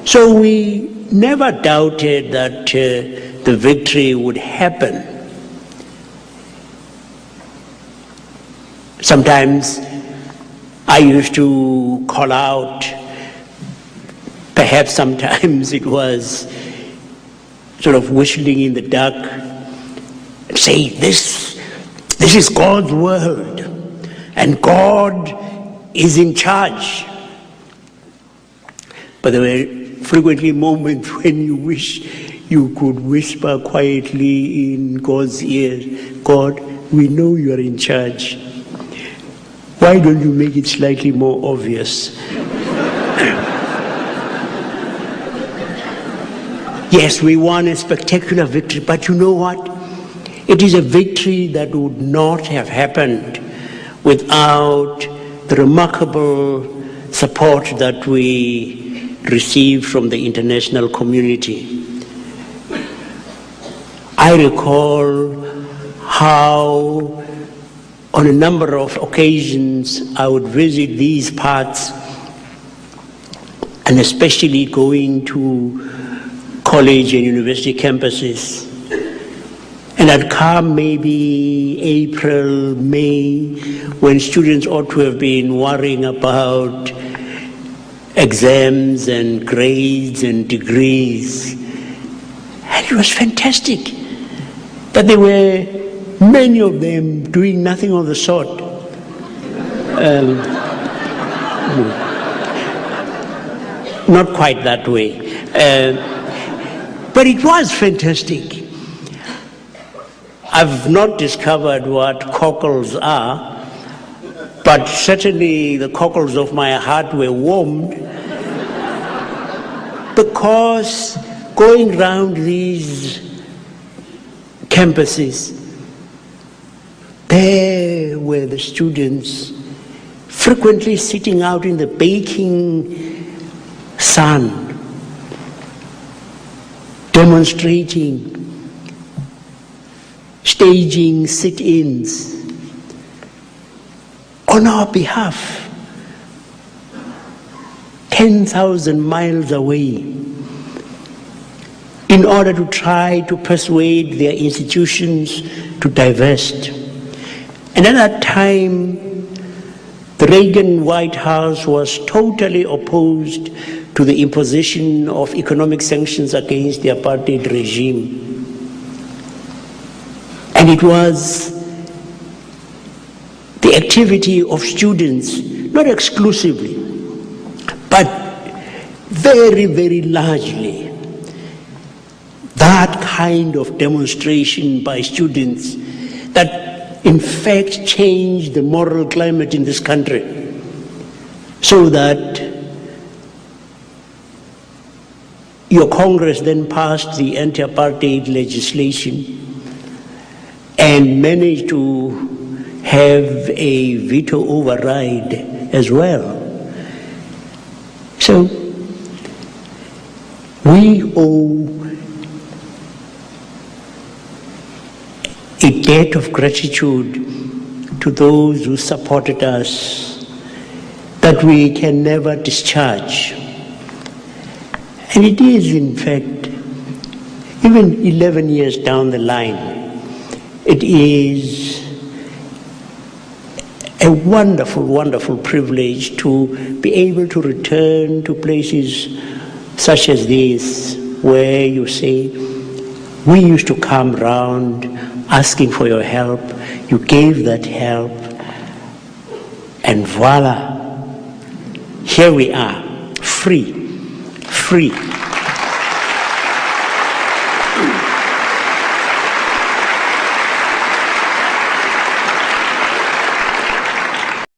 So we never doubted that the victory would happen. Sometimes I used to call out, perhaps sometimes it was sort of whistling in the dark, and say, this is God's world, and God is in charge. But there were frequently moments when you wish you could whisper quietly in God's ear, God, we know you are in charge. Why don't you make it slightly more obvious? Yes, we won a spectacular victory, but you know what? It is a victory that would not have happened without the remarkable support that we received from the international community. I recall how on a number of occasions I would visit these parts, and especially going to college and university campuses. And I'd come maybe April, May, when students ought to have been worrying about exams and grades and degrees. And it was fantastic that there were many of them doing nothing of the sort. Not quite that way. But it was fantastic. I've not discovered what cockles are, but certainly the cockles of my heart were warmed, because going round these campuses, there were the students frequently sitting out in the baking sun, demonstrating, staging sit-ins on our behalf, 10,000 miles away, in order to try to persuade their institutions to divest. And at that time, the Reagan White House was totally opposed to the imposition of economic sanctions against the apartheid regime. And it was the activity of students, not exclusively, but very, very largely, that kind of demonstration by students that in fact changed the moral climate in this country, so that your Congress then passed the anti-apartheid legislation and managed to have a veto override as well. So we owe a debt of gratitude to those who supported us that we can never discharge. And it is, in fact, even 11 years down the line, it is a wonderful, wonderful privilege to be able to return to places such as this, where you say, we used to come round asking for your help, you gave that help, and voila, here we are, free.